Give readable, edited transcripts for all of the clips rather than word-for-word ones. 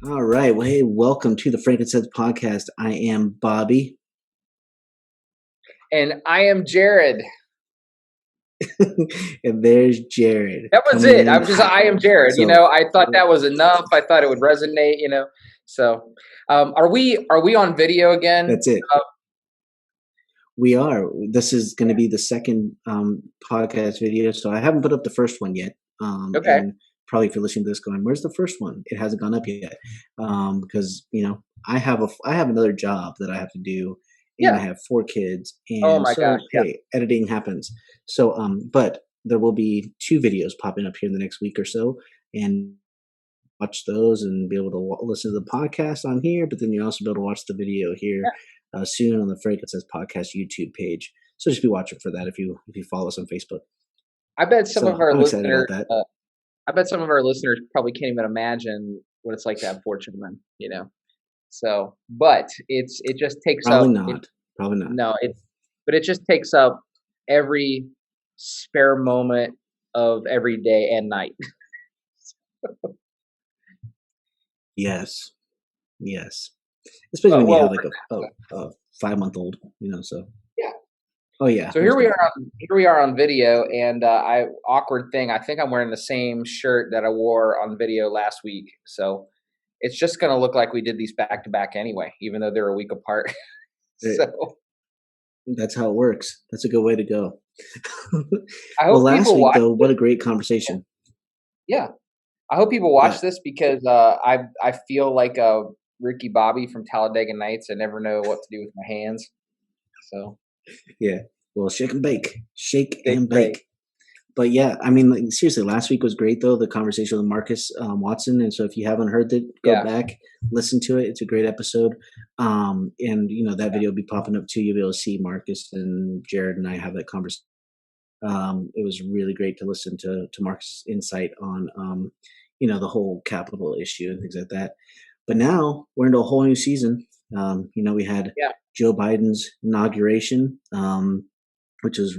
All right. Well, hey, welcome to the Frankincense podcast. I am Bobby. And I am Jared. And there's Jared. That was coming it. in hot. I am Jared. So, I thought that was enough. I thought it would resonate. So are we on video again? that's it. We are. This is going to be the second podcast video. So I haven't put up the first one yet. Okay. And probably if you're listening to this going, where's the first one? It hasn't gone up yet. Because, I have another job that I have to do. And I have 4 kids. And Oh my gosh. Yeah. hey, editing happens. So, but there will be 2 videos popping up here in the next week or so. And watch those and be able to listen to the podcast on here. But then you also be able to watch the video here soon on the Frankincense Podcast YouTube page. So just be watching for that if you follow us on Facebook. I bet some of our listeners. I bet some of our listeners probably can't even imagine what it's like to have 4 children. So, but it just takes probably up. Not. Probably not. No, but it just takes up every spare moment of every day and night. Yes. Especially when you have like a 5-month-old, so. Yeah. Oh yeah. So here we are on video, and awkward thing. I think I'm wearing the same shirt that I wore on video last week. So it's just going to look like we did these back to back anyway, even though they're a week apart. So that's how it works. That's a good way to go. I hope last week though, what a great conversation. Yeah. I hope people watch this because I feel like Ricky Bobby from Talladega Nights. I never know what to do with my hands. So yeah, well, shake and bake. But yeah, I mean, seriously, last week was great though. The conversation with Marcus Watson, and so if you haven't heard it, go back, listen to it. It's a great episode, and that video will be popping up too. You'll be able to see Marcus and Jared and I have that conversation. It was really great to listen to Mark's insight on, the whole capital issue and things like that. But now we're into a whole new season. We had Joe Biden's inauguration, which was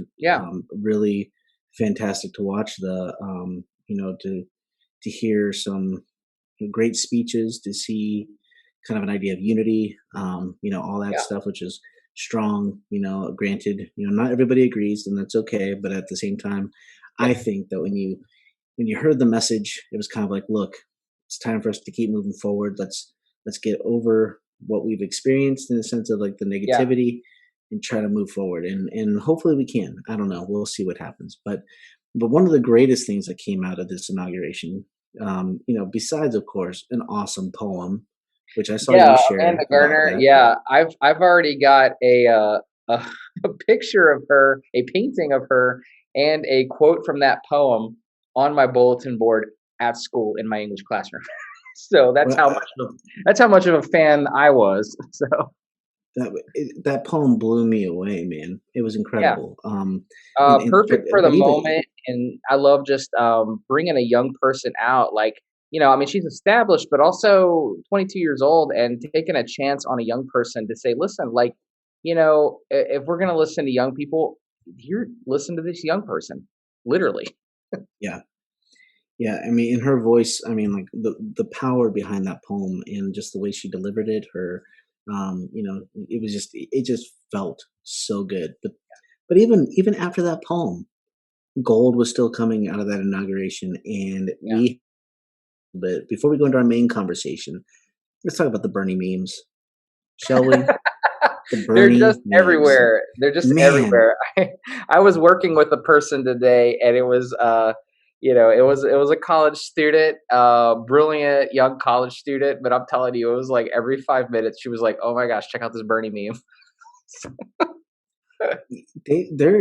really fantastic to watch. To hear some great speeches, to see kind of an idea of unity, all that stuff, which is strong. Granted, not everybody agrees, and that's okay. But at the same time, I think that when you heard the message, it was kind of like, look, it's time for us to keep moving forward. Let's get over what we've experienced in the sense of like the negativity and try to move forward. And hopefully we can. I don't know. We'll see what happens. But one of the greatest things that came out of this inauguration, besides of course an awesome poem, which I saw you share. Amanda Gardner. Yeah, I've already got a picture of her, a painting of her, and a quote from that poem on my bulletin board at school in my English classroom. So that's how much of a fan I was. So that poem blew me away, man. It was incredible. Yeah. Perfect for the moment, and I love just bringing a young person out. Like, she's established, but also 22 years old, and taking a chance on a young person to say, listen, like, if we're going to listen to young people, listen to this young person, literally. Yeah. Yeah, I mean, in her voice, I mean, like the power behind that poem and just the way she delivered it, it just felt so good. But even after that poem, gold was still coming out of that inauguration, and But before we go into our main conversation, let's talk about the Bernie memes, shall we? They're just everywhere. They're just everywhere. I was working with a person today, and it was it was a college student, brilliant young college student. But I'm telling you, it was like every 5 minutes she was like, "Oh my gosh, check out this Bernie meme." There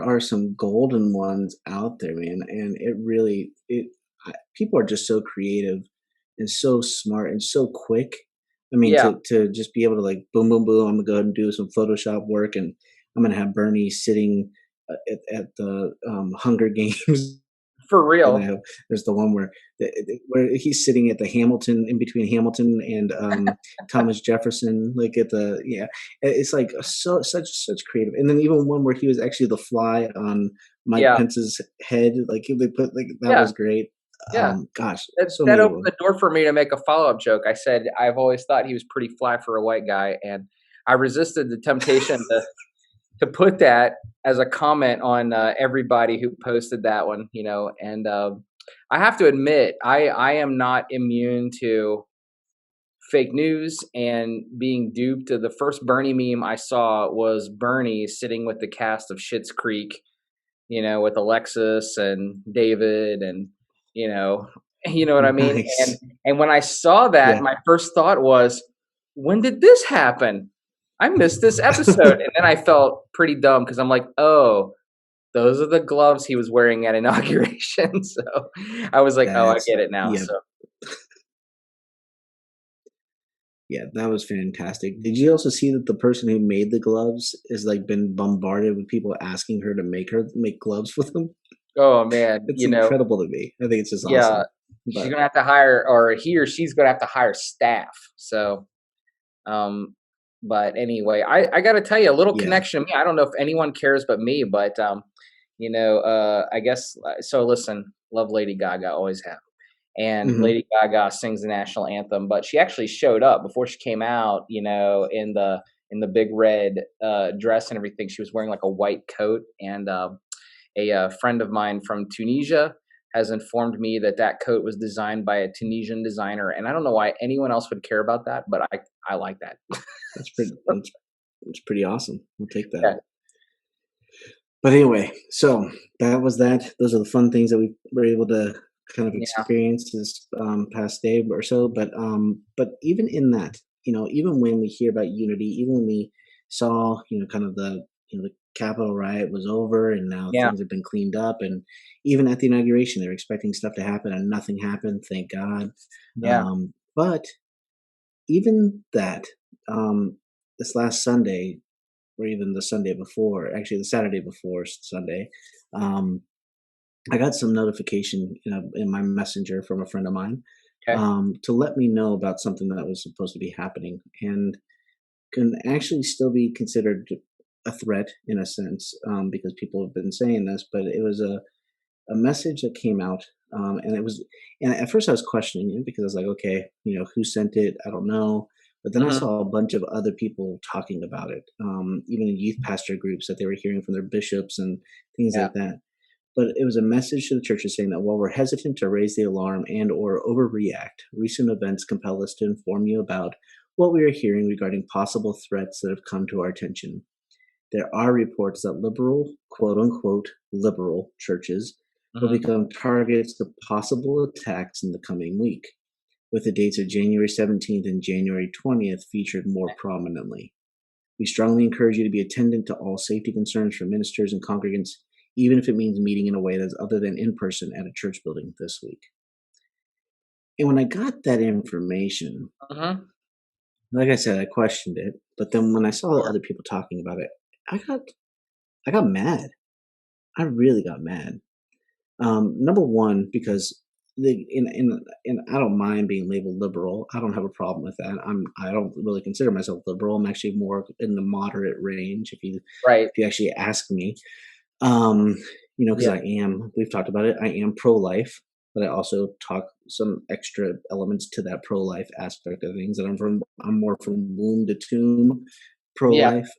are some golden ones out there, man, and people are just so creative and so smart and so quick. I mean, to just be able to like boom, boom, boom. I'm gonna go ahead and do some Photoshop work, and I'm gonna have Bernie sitting at the Hunger Games. For real. There's the one where he's sitting at the Hamilton, in between Hamilton and Thomas Jefferson, like it's like such creative. And then even one where he was actually the fly on Mike Pence's head, like they put like that was great. Yeah. Gosh, That so that many good opened ones. the door for me to make a follow-up joke. I said, "I've always thought he was pretty fly for a white guy," and I resisted the temptation to put that as a comment on, everybody who posted that one, and, I have to admit, I am not immune to fake news and being duped. The first Bernie meme I saw was Bernie sitting with the cast of Schitt's Creek, with Alexis and David and, you know you know what I mean? And Nice. and when I saw that, Yeah. my first thought was, "When did this happen? I missed this episode." And then I felt pretty dumb because I'm like, "Oh, those are the gloves he was wearing at inauguration." So I was like, "Oh, I That's get it now." yeah, So yeah, that was fantastic. Did you also see that the person who made the gloves has like been bombarded with people asking her to make gloves with them? oh man, It's incredible to me. I think it's just yeah, awesome. she's But gonna have to hire, or he or she's gonna have to hire staff. So Um, but anyway, I got to tell you a little yeah. connection to me. I don't know if anyone cares but me, but I guess so. Listen, love Lady Gaga, always have. And Hmm. Lady Gaga sings the national anthem, but she actually showed up before she came out. In the big red dress and everything. She was wearing like a white coat, and a friend of mine from Tunisia has informed me that that coat was designed by a Tunisian designer, and I don't know why anyone else would care about that, but I like that. That's pretty. That's pretty awesome. We'll take that. Yeah, But anyway, so that was that. Those are the fun things that we were able to kind of yeah, experience this past day or so. But even in that, even when we hear about unity, even when we saw, kind of the Capitol riot was over and now yeah, things have been cleaned up, and even at the inauguration, they're expecting stuff to happen and nothing happened. Thank God. yeah. But even that, this last Sunday, or even the Sunday before, actually the Saturday before Sunday, um, I got some notification in my messenger from a friend of mine, Okay. to let me know about something that was supposed to be happening and can actually still be considered a threat in a sense, because people have been saying this, but it was a message that came out, and it was, and at first I was questioning it because I was like, okay, who sent it? I don't know. But then I Hmm. saw a bunch of other people talking about it, even in youth pastor groups that they were hearing from their bishops and things Yeah, like that. But it was a message to the churches saying that while we're hesitant to raise the alarm and or overreact, recent events compel us to inform you about what we are hearing regarding possible threats that have come to our attention. There are reports that liberal, quote unquote, liberal churches will hmm, become targets of possible attacks in the coming week, with the dates of January 17th and January 20th featured more prominently. We strongly encourage you to be attendant to all safety concerns for ministers and congregants, even if it means meeting in a way that's other than in person at a church building this week. And when I got that information, hmm. like I said, I questioned it, but then when I saw Sure. other people talking about it, I got I got mad. I really got mad. Number one, because and I don't mind being labeled liberal. I don't have a problem with that. I don't really consider myself liberal. I'm actually more in the moderate range. Right. If you actually ask me, um, because Yeah. I am. We've talked about it. I am pro life, but I also talk some extra elements to that pro life aspect of things. And I'm more from womb to tomb pro Yeah. life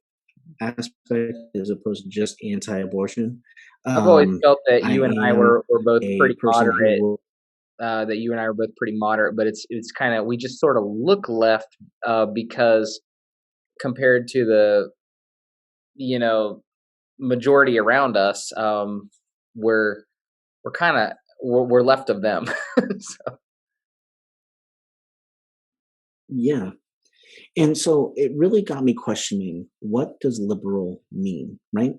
aspect as opposed to just anti-abortion. I've always Um, felt that I you and I am were both a pretty person who moderate. will. That you and I are both pretty moderate, but it's kind of, we just sort of look left, because compared to the you know majority around us, we're we're left of them. So, Yeah. And so it really got me questioning, what does liberal mean, right?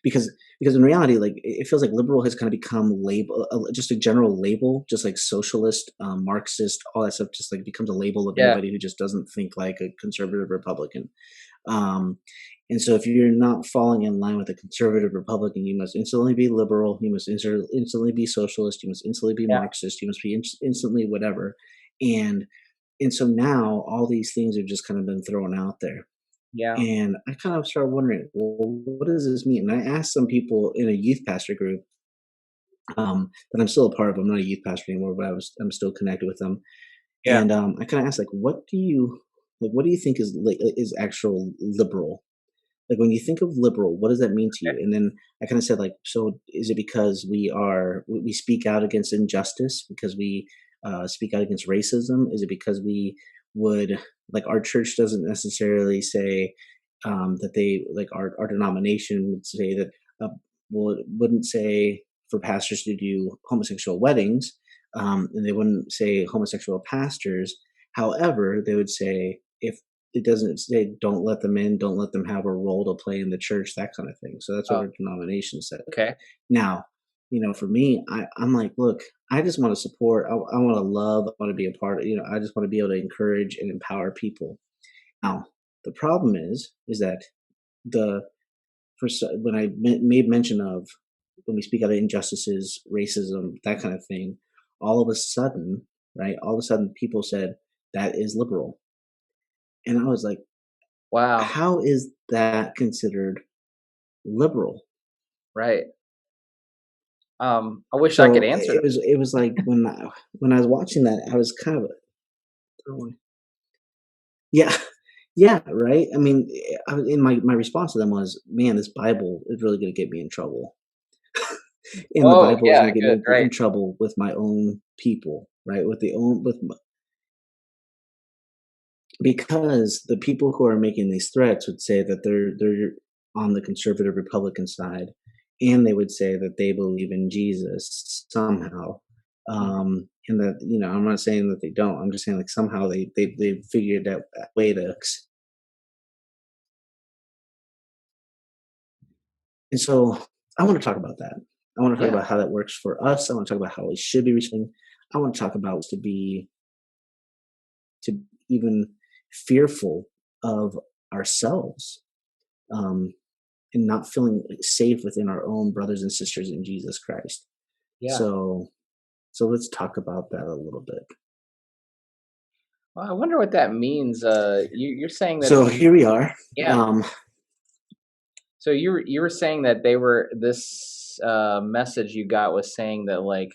Because in reality, like it feels like liberal has kind of become label, just a general label, just like socialist, Marxist, all that stuff, just like becomes a label of yeah, anybody who just doesn't think like a conservative Republican. Um, and so if you're not falling in line with a conservative Republican, you must instantly be liberal, you must instantly be socialist, you must instantly be yeah, Marxist, you must be instantly whatever. And and so now all these things have just kind of been thrown out there. yeah, And I kind of started wondering, well, what does this mean? And I asked some people in a youth pastor group, that I'm still a part of. I'm not a youth pastor anymore, but I'm still connected with them. Yeah. And I kind of asked, like, what do you think is actual liberal? Like, when you think of liberal, what does that mean to Okay. you? And then I kind of said, like, so is it because we speak out against injustice, because we speak out against racism? Is it because we would, like, our church doesn't necessarily say that they, like, our denomination would say that, uh, well, it wouldn't say for pastors to do homosexual weddings, and they wouldn't say homosexual pastors. However, they would say, if it doesn't say don't let them in, don't let them have a role to play in the church, that kind of thing. So that's what Oh, our denomination says. okay. Now, for me, I'm like, look, I just want to support, I want to love, I want to be a part of, I just want to be able to encourage and empower people. Now, the problem is that the when I made mention of, when we speak out of injustices, racism, that kind of thing, all of a sudden, right? All of a sudden, people said that is liberal, and I was like, Wow. how is that considered liberal? Right. I wish I could So answer that. it was like, when I was watching that, I was kind of, yeah, yeah, right. I mean, in my response to them was, man, this Bible is really going to get me in trouble, and the Oh, Bible is yeah, going to get good, me right. in trouble with my own people, right? Because the people who are making these threats would say that they're on the conservative Republican side, and they would say that they believe in Jesus somehow. Mhm. And that, I'm not saying that they don't. I'm just saying, like, somehow they figured out a way to. And so I want to talk about that. I want to talk Yeah, about how that works for us. I want to talk about how we should be responding. I want to talk about to even fearful of ourselves, um, and not feeling safe within our own brothers and sisters in Jesus Christ. yeah. So so let's talk about that a little bit. Well, I wonder what that means. You're saying that So here we are. yeah. So you were saying that they were this message you got was saying that like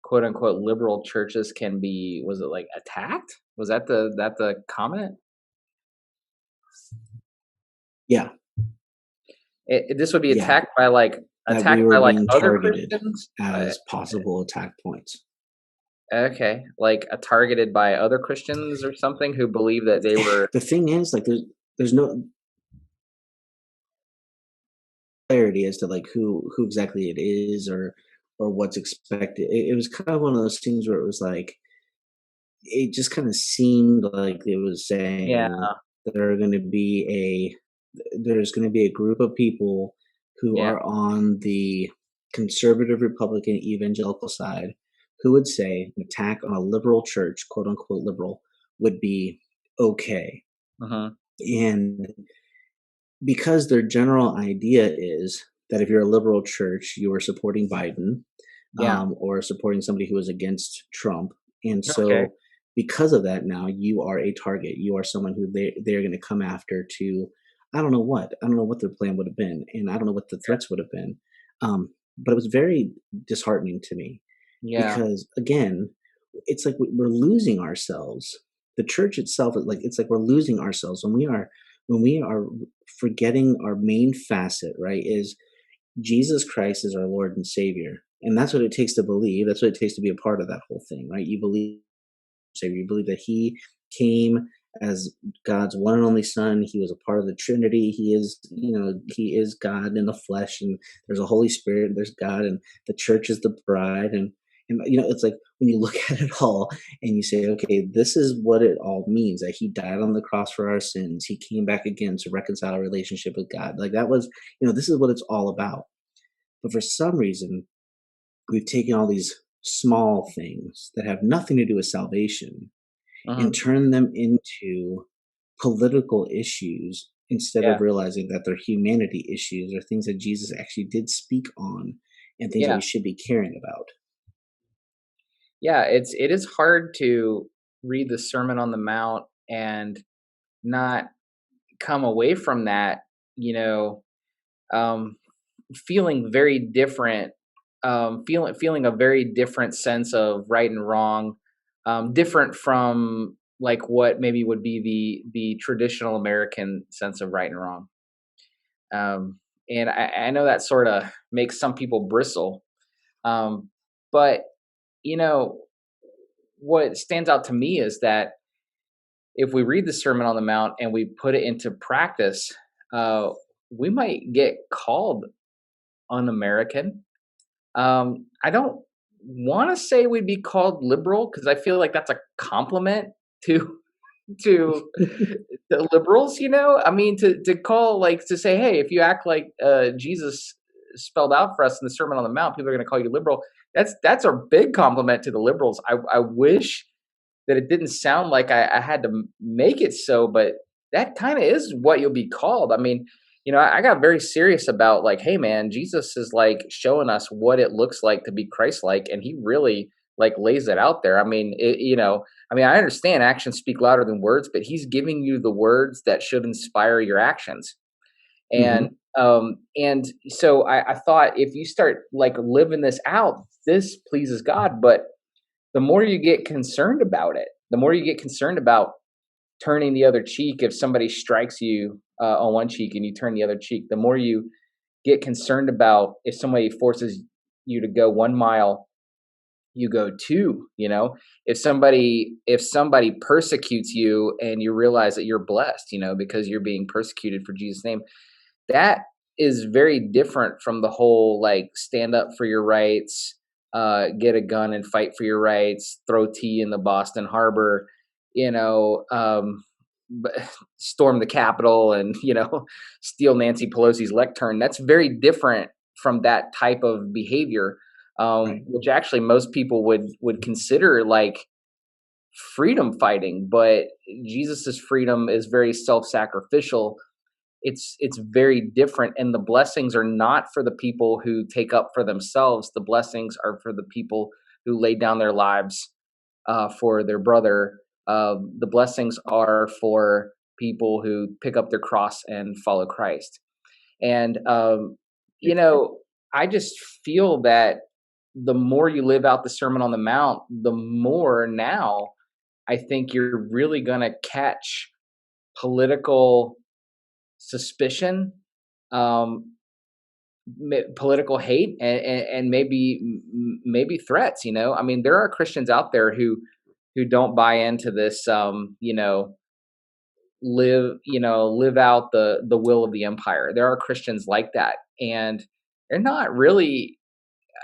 quote unquote liberal churches can be was it like attacked? Was that the comment? Yeah, This would be yeah, that we attacked were by like being other targeted Christians? as possible attack points. Okay, like targeted by other Christians or something who believe that they were The thing is, like, there's no clarity as to, like, who exactly it is, or what's expected. It was kind of one of those things where it was like, it just kind of seemed like it was yeah, saying there are going to be there's going to be a group of people who yeah, are on the conservative Republican evangelical side, who would say an attack on a liberal church, quote unquote liberal, would be okay. mhm, And because their general idea is that if you're a liberal church, you are supporting Biden, yeah, or supporting somebody who is against Trump. And okay, so, because of that, now you are a target. You are someone who they're going to come after to, I don't know what. I don't know what their plan would have been, and I don't know what the threats would have been. But it was very disheartening to me, yeah, because, again, it's like we're losing ourselves. The church itself is like, it's like we're losing ourselves when we are forgetting our main facet, right? Is Jesus Christ is our Lord and Savior. And that's what it takes to believe. That's what it takes to be a part of that whole thing, right? You believe Savior. You believe that He came as God's one and only Son. He was a part of the Trinity. He is God in the flesh, and there's a Holy Spirit. There's God, and the church is the bride, and it's like, when you look at it all and you say, okay, this is what it all means, that He died on the cross for our sins. He came back again to reconcile a relationship with God. Like, that was, this is what it's all about. But for some reason, we've taken all these small things that have nothing to do with salvation and mhm, turn them into political issues, instead yeah, of realizing that they're humanity issues, or things that Jesus actually did speak on, and things that yeah, we should be caring about. yeah. It is hard to read the Sermon on the Mount and not come away from that, you know, um, feeling very different feeling a very different sense of right and wrong, different from like what maybe would be the traditional American sense of right and wrong. Um, and I know that sort of makes some people bristle, um, but you know what stands out to me is that if we read the Sermon on the Mount and we put it into practice, uh, we might get called un-American. I don't want to say we'd be called liberal because I feel like that's a compliment to to the liberals. I mean, to call like to say, hey, if you act like Jesus spelled out for us in the Sermon on the Mount, people are going to call you liberal. That's a big compliment to the liberals. I wish that it didn't sound like I had to make it so, but that kind of is what you'll be called. I mean, I got very serious about like, hey man, Jesus is like showing us what it looks like to be Christ-like, and he really like lays it out there. I mean, I understand actions speak louder than words, but he's giving you the words that should inspire your actions. And Hmm. and so I thought if you start like living this out, this pleases God. But the more you get concerned about it, the more you get concerned about turning the other cheek if somebody strikes you on one cheek and you turn the other cheek, the more you get concerned about if somebody forces you to go 1 mile, you go two. If somebody persecutes you and you realize that you're blessed, because you're being persecuted for Jesus' name, that is very different from the whole like stand up for your rights, get a gun and fight for your rights, throw tea in the Boston Harbor, you know, b- storm the Capitol and steal Nancy Pelosi's lectern. That's very different from that type of behavior, Right. which actually most people would consider like freedom fighting. But Jesus's freedom is very self-sacrificial. It's very different, and the blessings are not for the people who take up for themselves. The blessings are for the people who lay down their lives for their brother. The blessings are for people who pick up their cross and follow Christ. And you Right. know I just feel that the more you live out the Sermon on the Mount, the more now I think you're really going to catch political suspicion, um, political hate, and maybe threats. I mean, there are Christians out there who don't buy into this. Live out the will of the empire. There are Christians like that, and they're not really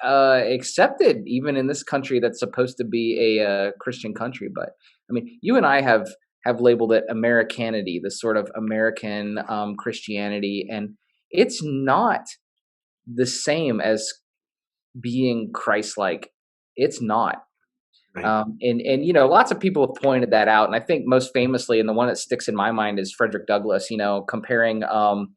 accepted even in this country that's supposed to be a Christian country. But I mean, you and I have labeled it Americanity, this sort of American Christianity, and it's not the same as being Christ-like. It's not. Right. And lots of people have pointed that out, and I think most famously, and the one that sticks in my mind is Frederick Douglass. Comparing, the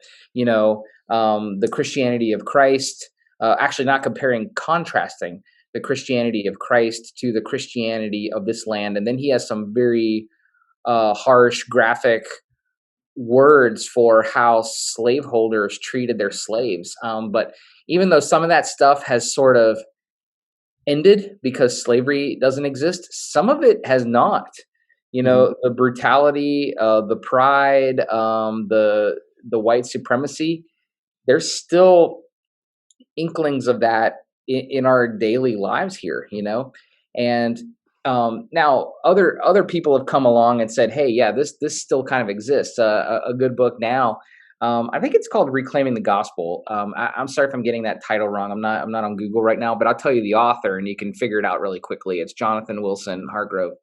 Christianity of Christ, actually not comparing, contrasting the Christianity of Christ to the Christianity of this land, and then he has some very harsh, graphic words for how slaveholders treated their slaves. But even though some of that stuff has sort of ended because slavery doesn't exist, some of it has not. Hmm. The brutality, the pride, the white supremacy. There's still inklings of that in our daily lives here. And now other people have come along and said, hey, yeah, this still kind of exists. A good book now. I think it's called Reclaiming the Gospel. I'm sorry if I'm getting that title wrong. I'm not on Google right now, but I'll tell you the author, and you can figure it out really quickly. It's Jonathan Wilson Hargrove,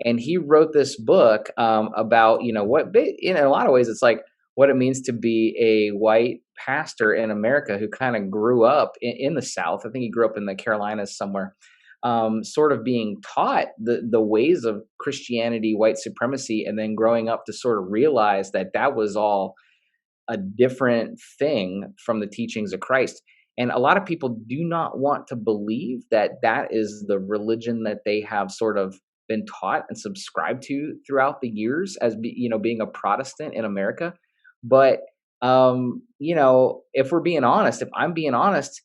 and he wrote this book about in a lot of ways it's like what it means to be a white pastor in America who kind of grew up in the South. I think he grew up in the Carolinas somewhere, sort of being taught the ways of Christianity, white supremacy, and then growing up to sort of realize that that was all a different thing from the teachings of Christ. And a lot of people do not want to believe that that is the religion that they have sort of been taught and subscribed to throughout the years as being a Protestant in America. But if we're being honest, if I'm being honest,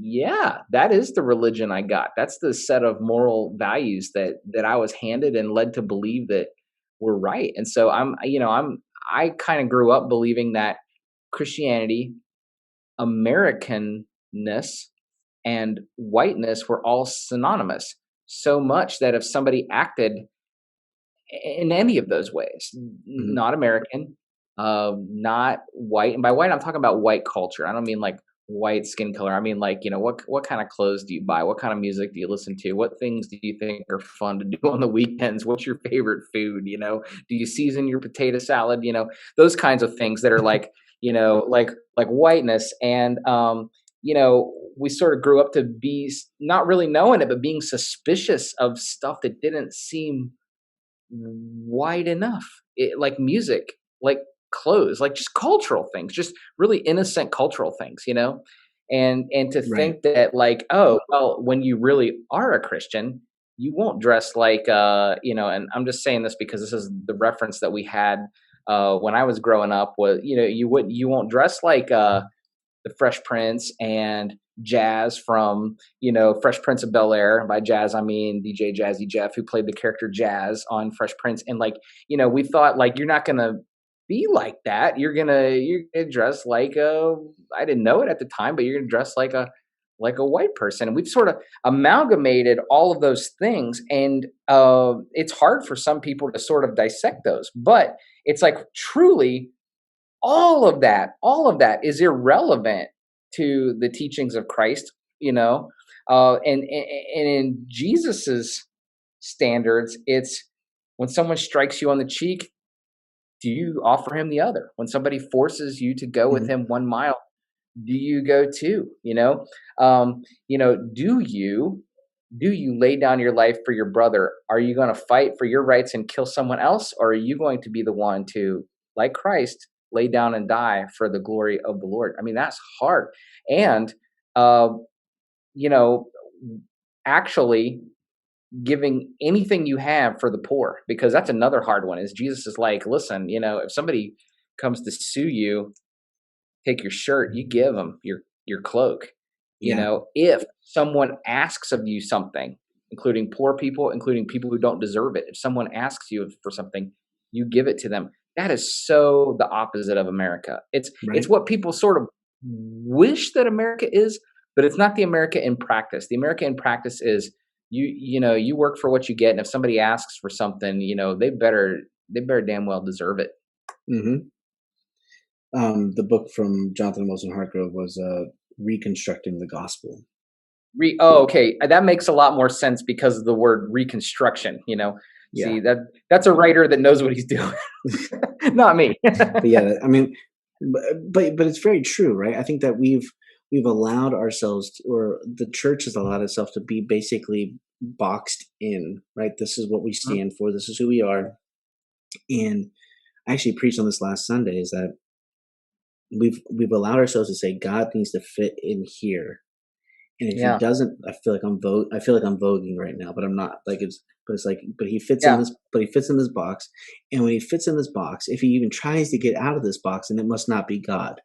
yeah, that is the religion I got. That's the set of moral values that I was handed and led to believe that were right. And so I kind of grew up believing that Christianity, Americanness, and whiteness were all synonymous. So much that if somebody acted in any of those ways, Mhm. not American, not white, and by white I'm talking about white culture. I don't mean like white skin color. I mean like, what kind of clothes do you buy? What kind of music do you listen to? What things do you think are fun to do on the weekends? What's your favorite food? Do you season your potato salad? Those kinds of things that are like, like whiteness. And we sort of grew up to be not really knowing it, but being suspicious of stuff that didn't seem wide enough. Like music, like clothes, like just cultural things, just really innocent cultural things. And to Right. think that, like, oh, well, when you really are a Christian, you won't dress like, and I'm just saying this because this is the reference that we had when I was growing up. Was, you won't dress like the Fresh Prince and Jazz from, Fresh Prince of Bel Air. And by Jazz, I mean DJ Jazzy Jeff, who played the character Jazz on Fresh Prince. And like, we thought like you're not gonna be like that. You're gonna dress like a, I didn't know it at the time, but you're gonna dress like a white person. And we've sort of amalgamated all of those things. And it's hard for some people to sort of dissect those. But it's like truly all of that is irrelevant to the teachings of Christ, and in Jesus's standards, it's when someone strikes you on the cheek, do you offer him the other? When somebody forces you to go with Mhm. him 1 mile, do you go too? Do you lay down your life for your brother? Are you going to fight for your rights and kill someone else, or are you going to be the one to, like Christ, lay down and die for the glory of the Lord? I mean, that's hard. And uh, you know actually giving anything you have for the poor, because that's another hard one. Is Jesus is like, listen, if somebody comes to sue you, take your shirt, you give them your cloak. Yeah. If someone asks of you something, including poor people, including people who don't deserve it, if someone asks you for something, you give it to them. That is so the opposite of America. It's Right. what people sort of wish that America is, but it's not the America in practice. The America in practice is you work for what you get, and if somebody asks for something, they better damn well deserve it. Mhm. The book from Jonathan Wilson Hartgrove was Reconstructing the Gospel. Okay. That makes a lot more sense because of the word reconstruction. Yeah. See, that's a writer that knows what he's doing, not me. But yeah, I mean, but it's very true, right? I think that we've allowed ourselves to, or the church has allowed itself to be basically boxed in, right? This is what we Mhm. stand for. This is who we are. And I actually preached on this last Sunday. Is that we've allowed ourselves to say God needs to fit in here, and if he Yeah. doesn't, I feel like I'm voguing right now, but I'm not. But he fits in Yeah. this, box, and when he fits in this box, if he even tries to get out of this box, then it must not be God,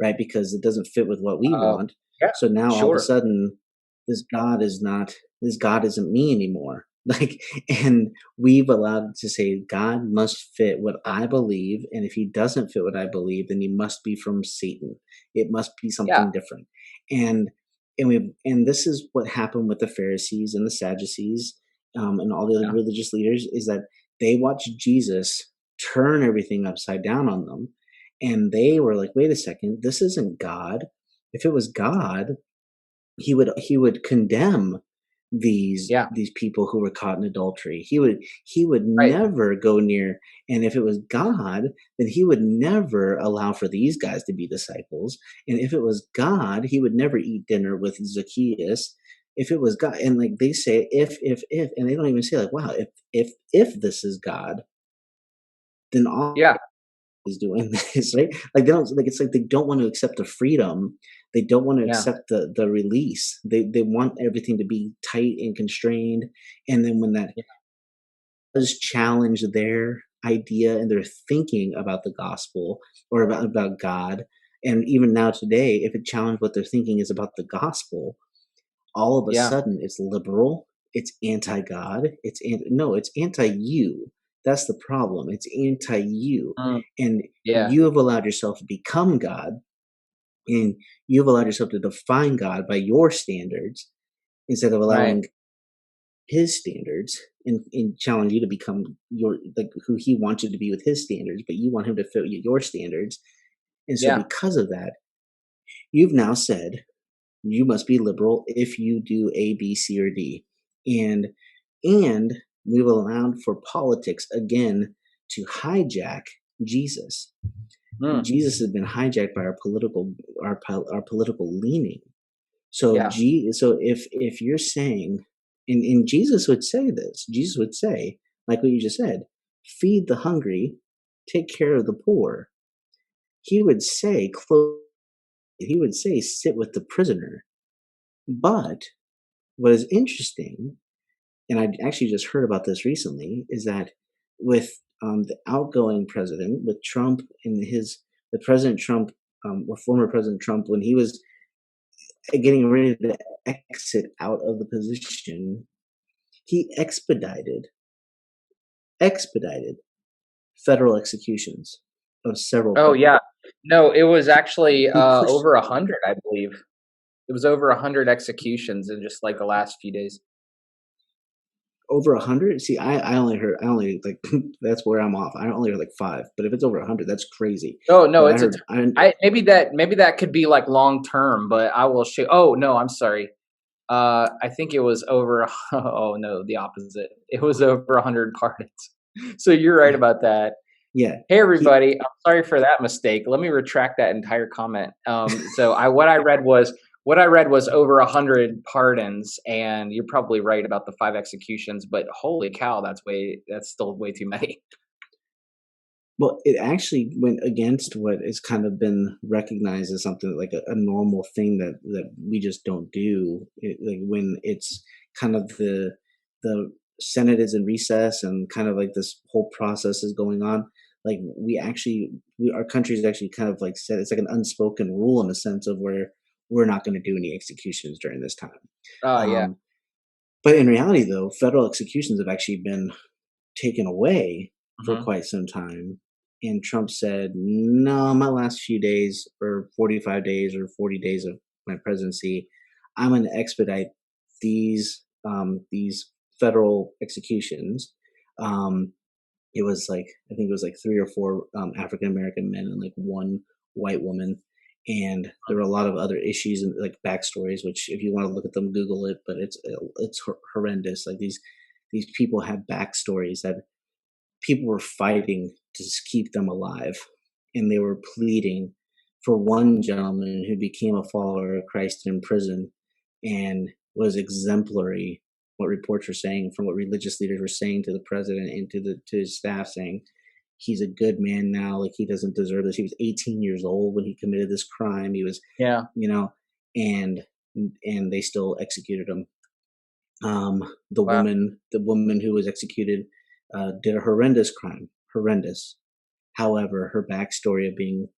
right? Because it doesn't fit with what we Uh, want. yeah. So now all of a Sure. sudden, this God is not, this God isn't me anymore. Like, and we've allowed to say God must fit what I believe, and if he doesn't fit what I believe, then he must be from Satan. It must be Yeah. something different. And and this is what happened with the Pharisees and the Sadducees, and all the other Yeah. religious leaders, is that they watched Jesus turn everything upside down on them, and they were like, wait a second, this isn't God. If it was God, he would condemn Yeah. these people who were caught in adultery. He would Right. never go near, and if it was God, then he would never allow for these guys to be disciples. And if it was God, he would never eat dinner with Zacchaeus. If it was God, and like they say, if, and they don't even say like, wow, if this is God, then all Yeah. is doing this, right? Like they don't, like it's like they don't want to accept the freedom. They don't want to Yeah. accept the release. They want everything to be tight and constrained. And then when that Yeah. does challenge their idea and their thinking about the gospel or about God, And even now today, if it challenged what they're thinking is about the gospel, all of a Yeah. sudden it's liberal, it's anti-God, no, it's anti-you. That's the problem. It's anti-you. Mm, And yeah. you have allowed yourself to become God, and you've allowed yourself to define God by your standards instead of Right. allowing his standards and challenge you to become your like who he wants you to be with his standards, but you want him to fit your standards. And so Yeah. because of that, you've now said you must be liberal if you do A, B, C, or D. And and we've allowed for politics again to hijack Jesus. Mm, Jesus has been hijacked by our political leaning. So yeah. so if you're saying, and Jesus would say this, Jesus would say, like what you just said, feed the hungry, take care of the poor. He would say, he would say, sit with the prisoner. But what is interesting, and I actually just heard about this recently, is that with the outgoing president, with Trump and the President Trump, or former President Trump, when he was getting ready to exit out of the position, he expedited federal executions of several Oh, people. yeah. No, it was actually, He pushed over 100, I believe. It was over 100 executions in just, like, the last few days. over 100. See, I only like that's where I'm off. I only heard like five, but if it's over 100, that's crazy. Oh, no, But it's a t I maybe that could be, like, long term, but I will show oh, no, I'm sorry. I think it was over oh, no, the opposite. It was over 100 pardons. So you're right yeah, about that. yeah. Hey, He everybody. I'm sorry for that mistake. Let me retract that entire comment. So what I read was over 100 pardons, and you're probably right about the 5 executions, but holy cow, that's still way too many. Well, it actually went against what has kind of been recognized as something like a normal thing that we just don't do. Like when it's kind of the Senate is in recess and kind of like this whole process is going on. Like our country is actually kind of like said it's like an unspoken rule in the sense of where we're not going to do any executions during this time. Yeah. Um, but in reality, though, federal executions have actually been taken away for Mhm. quite some time. And Trump said, no, my last few days or 45 days or 40 days of my presidency, I'm going to expedite these federal executions. Um, it was like, I think it was like three or four African American men and like one white woman. And there were a lot of other issues and like backstories, which if you want to look at them, Google it. But it's horrendous. Like these people have backstories that people were fighting to just keep them alive. And they were pleading for one gentleman who became a follower of Christ in prison and was exemplary. What reports were saying, from what religious leaders were saying to the president and to his staff, saying he's a good man now, like he doesn't deserve this. He was 18 years old when he committed this crime. He was, Yeah. you know, and and they still executed him. Wow. The woman who was executed, did a horrendous crime, horrendous. However, her backstory of being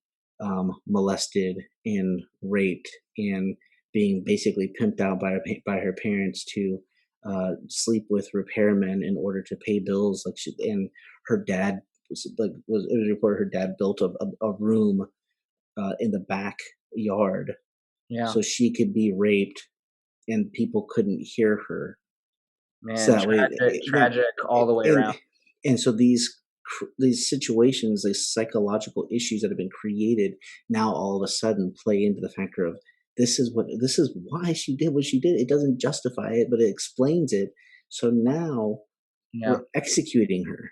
molested and raped and being basically pimped out by her parents to sleep with repairmen in order to pay bills, and her dad was it was reported her dad built a room in the backyard Yeah. so she could be raped and people couldn't hear her, so Man, that way, tragic all the way and around. so these situations, these psychological issues that have been created, now all of a sudden play into the factor of this is why she did what she did. It doesn't justify it, but it explains it. So now Yeah. we're executing her,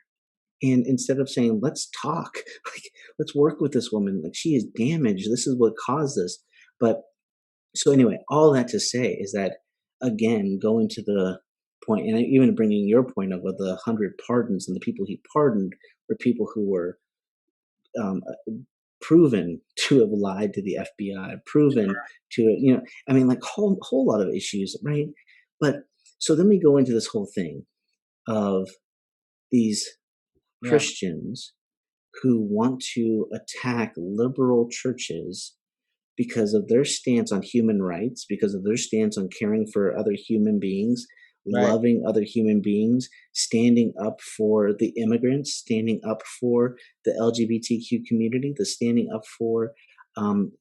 and instead of saying let's talk, like let's work with this woman, like she is damaged. This is what caused this, but so anyway, all that to say is that again, going to the point, and even bringing your point of the 100 pardons and the people he pardoned were people who were proven to have lied to the FBI, proven to I mean, like whole lot of issues, right? But so then we go into this whole thing of these Yeah. Christians who want to attack liberal churches because of their stance on human rights, because of their stance on caring for other human beings, Right. loving other human beings, standing up for the immigrants, standing up for the LGBTQ community, the standing up for, um,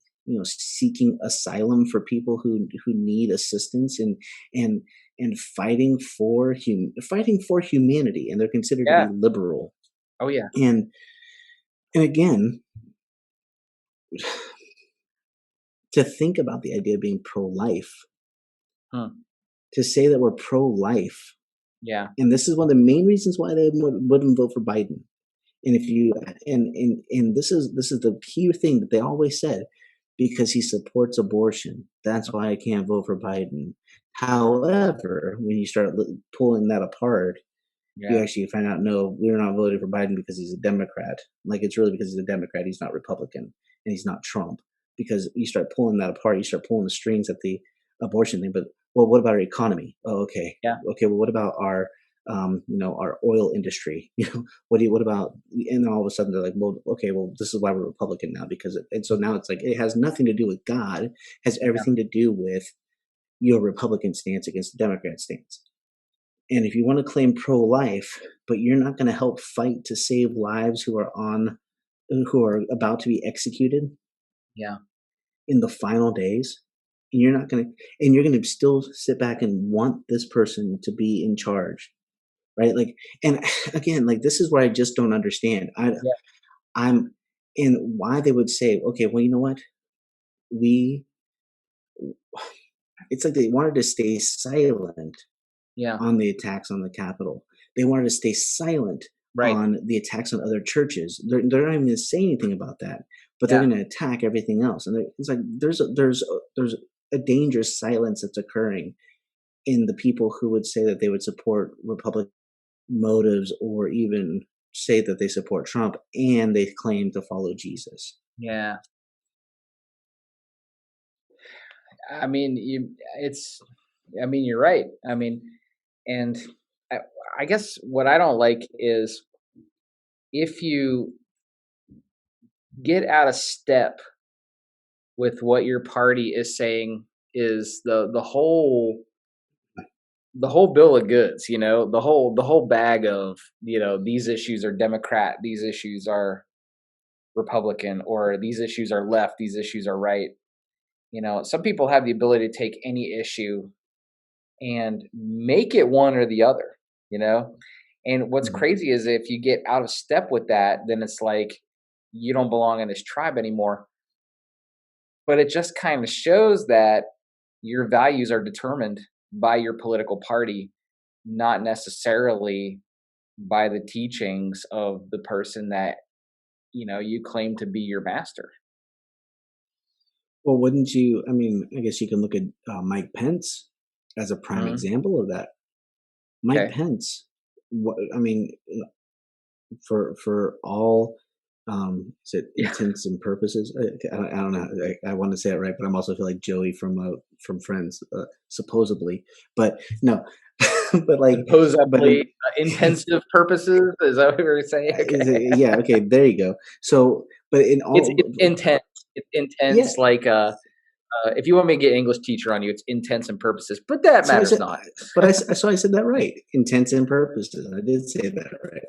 seeking asylum for people who need assistance, and fighting for humanity, and they're considered to be Yeah. liberal. Oh, yeah. And again, to think about the idea of being pro-life, Hmm. to say that we're pro-life, Yeah. and this is one of the main reasons why they wouldn't vote for Biden. And if you and this is the key thing that they always said, because he supports abortion. That's why I can't vote for Biden. However, when you start pulling that apart, you Yeah. actually find out, no, we're not voting for Biden because he's a Democrat. Like, it's really because he's a Democrat. He's not Republican, and he's not Trump. Because you start pulling that apart, you start pulling the strings at the abortion thing. But, well, what about our economy? Oh, okay, Yeah. okay. Well, what about our our oil industry? What about? And then all of a sudden they're like, well, okay, well, this is why we're Republican now, because and so now it's like it has nothing to do with God, it has Yeah. everything to do with your Republican stance against the Democrat stance. And if you want to claim pro-life, but you're not going to help fight to save lives who are about to be executed Yeah. in the final days, and you're going to still sit back and want this person to be in charge, right? Like, and again, like, this is where I just don't understand. Yeah. I'm and why they would say, okay, well, you know what? We It's like they wanted to stay silent Yeah. on the attacks on the Capitol. They wanted to stay silent Right. on the attacks on other churches. They're not even going to say anything about that, but they're Yeah. going to attack everything else. And it's like there's a dangerous silence that's occurring in the people who would say that they would support Republican motives, or even say that they support Trump, and they claim to follow Jesus. Yeah. I mean, you're right. And I, I guess what I don't like is if you get out of step with what your party is saying is the whole bill of goods, the whole bag of, these issues are Democrat, these issues are Republican, or these issues are left, these issues are right. Some people have the ability to take any issue and make it one or the other, you know? And what's Mhm. crazy is if you get out of step with that, then it's like you don't belong in this tribe anymore. But it just kind of shows that your values are determined by your political party, not necessarily by the teachings of the person that, you claim to be your master. Well, wouldn't you? I mean, I guess you can look at Mike Pence as a prime Mhm. example of that. Mike Okay. Pence, I mean, for all is it Yeah. intents and purposes? I don't know. I want to say it right, but I'm also feel like Joey from Friends, supposedly. But no, but like, but Supposedly intensive purposes. Is that what we were saying? is Okay. it, yeah, okay, there you go. So, but in It's all, intense. It's yeah. intense. Like, if you want me to get English teacher on you, it's intents and purposes, but that So I matters said, not. but so I said that right. Intents and purposes. I did say that right.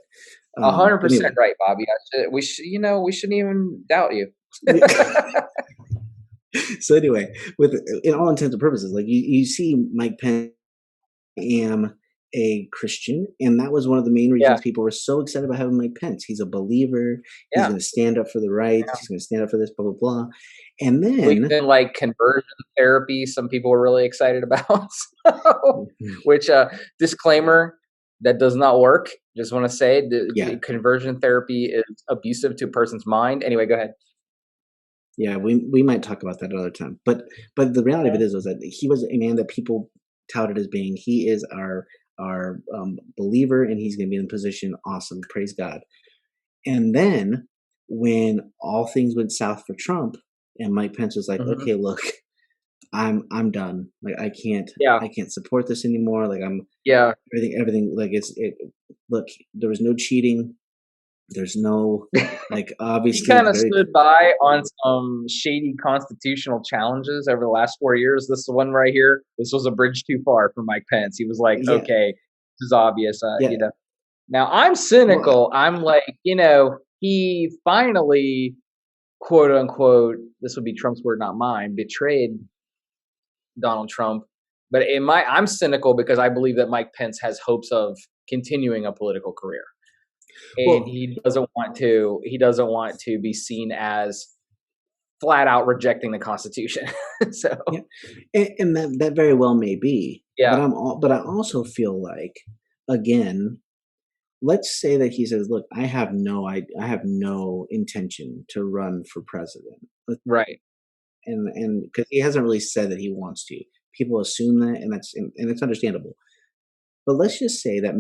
A hundred But percent anyway, right, Bobby. We shouldn't even doubt you. we, so anyway, with in all intents and purposes, like you see Mike Pence, am a Christian, and that was one of the main Yeah, reasons people were so excited about having Mike Pence. He's a believer. He's yeah. going to stand up for the rights. He's going to stand up for this, blah blah blah. And Well, then, even like conversion therapy, some people were really excited about. So, Mhm. which disclaimer, that does not work. Just want to say the Yeah, conversion therapy is abusive to a person's mind. Anyway, go ahead. yeah, we might talk about that another time. But the reality of it is was that he was a man that people touted as being, he is our believer, and he's going to be in position. Awesome, praise God. And then when all things went south for Trump, and Mike Pence was like, Hmm. okay, look, I'm done. Like, Yeah, I can't support this anymore. Like, I'm yeah, everything like, it look, there was no cheating. There's no, like, He obviously, kind it's of very stood by on some shady constitutional challenges over the last 4 years. This one right here, this was a bridge too far for Mike Pence. He was like, yeah, okay, this is obvious, yeah. Now I'm Well, cynical. I'm like, he finally, quote unquote, this would be Trump's word, not mine, betrayed Donald Trump. But I'm cynical because I believe that Mike Pence has hopes of continuing a political career, and well, he doesn't want to be seen as flat out rejecting the Constitution. So yeah, and that very well may be, but yeah, but I also feel like, again, let's say that he says, "Look, I have no intention to run for president," right, and because he hasn't really said that he wants to. People assume that, and it's understandable. But let's just say that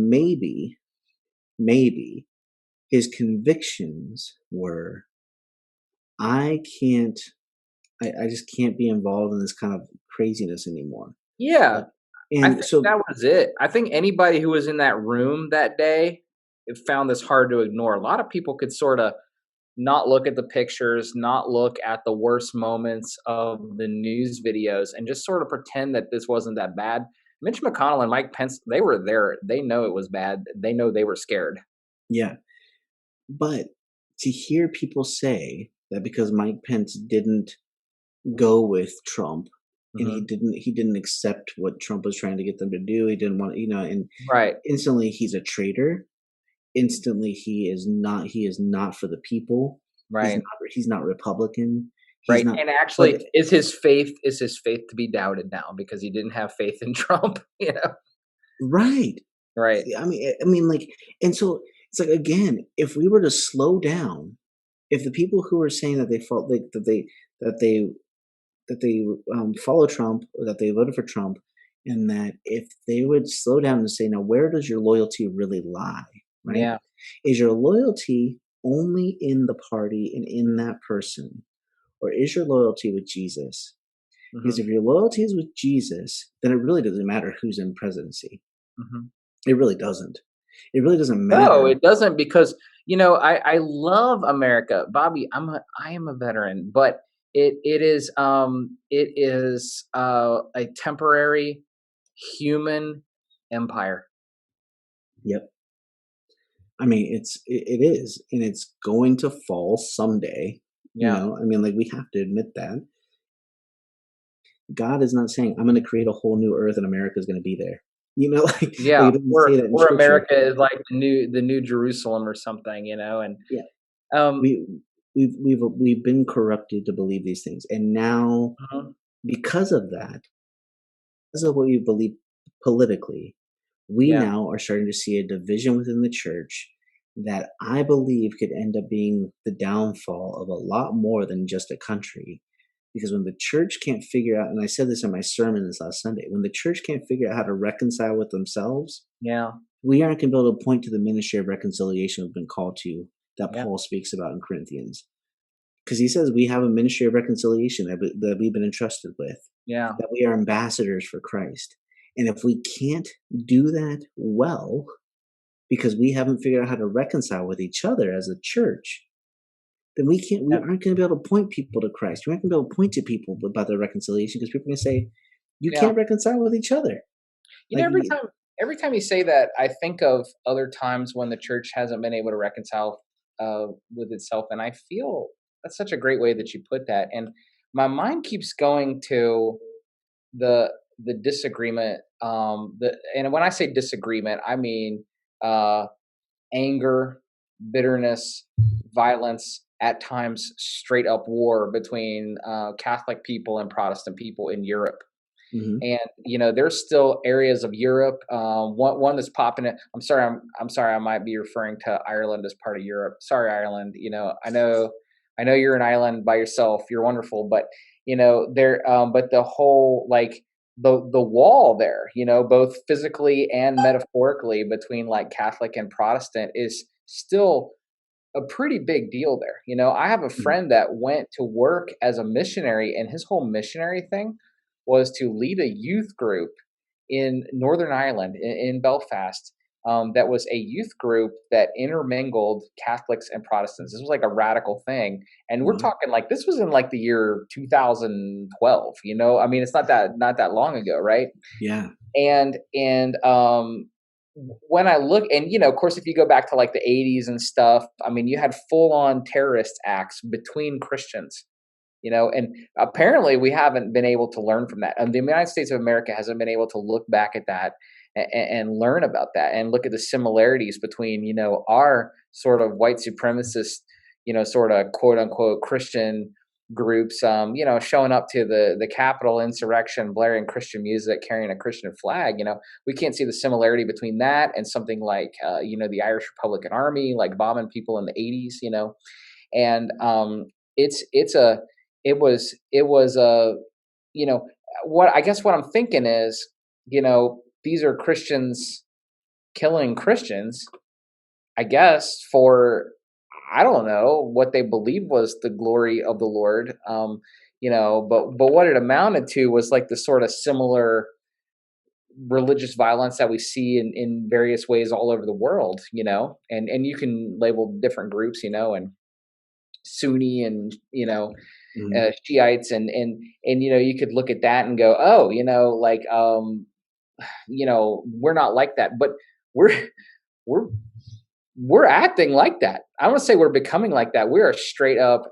maybe his convictions were, I can't, I just can't be involved in this kind of craziness anymore. yeah. Like, I and think so that was it. I think anybody who was in that room that day found this hard to ignore. A lot of people could sort of not look at the pictures, not look at the worst moments of the news videos, and just sort of pretend that this wasn't that bad. Mitch McConnell and Mike Pence, they were there. They know it was bad. They know they were scared. yeah, but to hear people say that because Mike Pence didn't go with Trump and Hmm. he didn't accept what Trump was trying to get them to do, he didn't want, and Right, instantly he's a traitor. Instantly he is not for the people. right, He's not Republican. He's right. not, And but actually, is his faith to be doubted now because he didn't have faith in Trump? right. Right. I mean, like, and so it's like, again, if we were to slow down, if the people who are saying that they felt like that they follow Trump or that they voted for Trump, and that if they would slow down and say, now, where does your loyalty really lie? Right? Yeah. Is your loyalty only in the party and in that person, or is your loyalty with Jesus? Because Hmm. if your loyalty is with Jesus, then it really doesn't matter who's in presidency. Hmm. It really doesn't. It really doesn't No, matter. it doesn't because I love America, Bobby. I am a veteran, but it is a temporary human empire. Yep. I mean, it is, and it's going to fall someday. Yeah, I mean, like, we have to admit that God is not saying, "I'm going to create a whole new earth and America is going to be there." Like yeah. it doesn't Or say that in or Scripture. America is like the new Jerusalem or something, and Yeah, um. we we've been corrupted to believe these things, and now Mhm. because of that, because of what we believe politically, we Yeah, now are starting to see a division within the church that I believe could end up being the downfall of a lot more than just a country. Because when the church can't figure out, and I said this in my sermon this last Sunday, when the church can't figure out how to reconcile with themselves, yeah, we aren't going to be able to point to the ministry of reconciliation we've been called to, that yeah, Paul speaks about in Corinthians. Because he says we have a ministry of reconciliation that we've been entrusted with, yeah, that we are ambassadors for Christ. And if we can't do that well, because we haven't figured out how to reconcile with each other as a church, then we yeah, aren't going to be able to point people to Christ. We aren't going to be able to point to people about their reconciliation because people are going to say, you yeah. can't reconcile with each other. Like, Every time you say that, I think of other times when the church hasn't been able to reconcile with itself, and I feel that's such a great way that you put that. And my mind keeps going to the the disagreement. And when I say disagreement, I mean uh, anger, bitterness, violence. At times, straight up war between Catholic people and Protestant people in Europe. mhm. And there's still areas of Europe. One that's popping it. I'm sorry. I might be referring to Ireland as part of Europe. Sorry, Ireland. I know you're an island by yourself. You're wonderful, but there. But the whole like the wall there, both physically and metaphorically between like Catholic and Protestant is still a pretty big deal there. I have a Mhm. friend that went to work as a missionary, and his whole missionary thing was to lead a youth group in Northern Ireland, in Belfast. that was a youth group that intermingled Catholics and Protestants. This was like a radical thing, and we're Wow. talking like this was in like the year 2012. I mean, it's not that long ago, right? Yeah. And when I look, and of course, if you go back to like the 80s and stuff, I mean, you had full on terrorist acts between Christians. And apparently we haven't been able to learn from that. And the United States of America hasn't been able to look back at that and learn about that and look at the similarities between, our sort of white supremacist, sort of quote unquote Christian groups, showing up to the Capitol insurrection, blaring Christian music, carrying a Christian flag. We can't see the similarity between that and something like, the Irish Republican Army, like bombing people in the 80s, and it's a it was a you know what I guess what I'm thinking is, these are Christians killing Christians, I guess, for I don't know what they believe was the glory of the Lord. But what it amounted to was like the sort of similar religious violence that we see in various ways all over the world, and you can label different groups, and Sunni and Mhm. Shiites, and you could look at that and go, oh, like we're not like that, but we're we're we're acting like that. I don't want to say we're becoming like that. We are straight up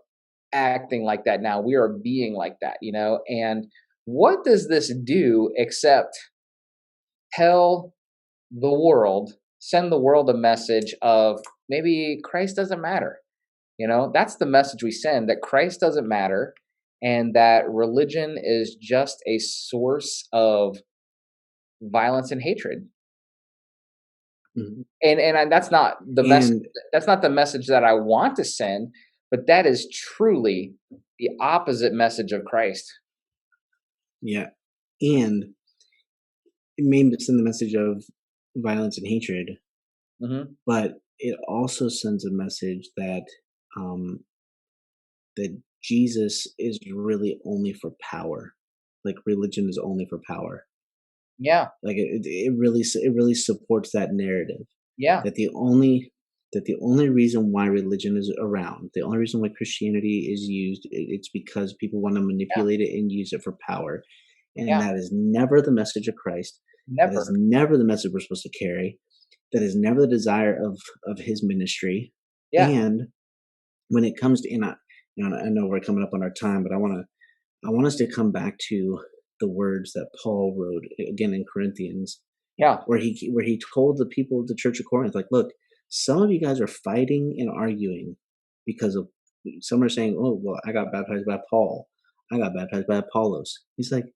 acting like that now. We are being like that, and what does this do except tell the world, send the world a message of maybe Christ doesn't matter. That's the message we send, that Christ doesn't matter and that religion is just a source of violence and hatred. Mhm. And that's not the message And that's not the message that I want to send, but that is truly the opposite message of Christ. yeah, and it may send the message of violence and hatred, Mhm. but it also sends a message um, that Jesus is really only for power. Like religion is only for power. Yeah. Like it really supports that narrative Yeah. that the only reason why religion is around, the only reason why Christianity is used, it's because people want to Yeah. manipulate it and use it for power. And Yeah. that is never the message of Christ. That is Never. never the message we're supposed to carry. That is never the desire of his ministry. Yeah. And when it comes to, I know we're coming up on our time, but I want us to come back to the words that Paul wrote again in Corinthians, Yeah. where he told the people of the church of Corinth, like, look, some of you guys are fighting and arguing because of, some are saying, oh, well, I got baptized by Paul, I got baptized by Apollos. He's like,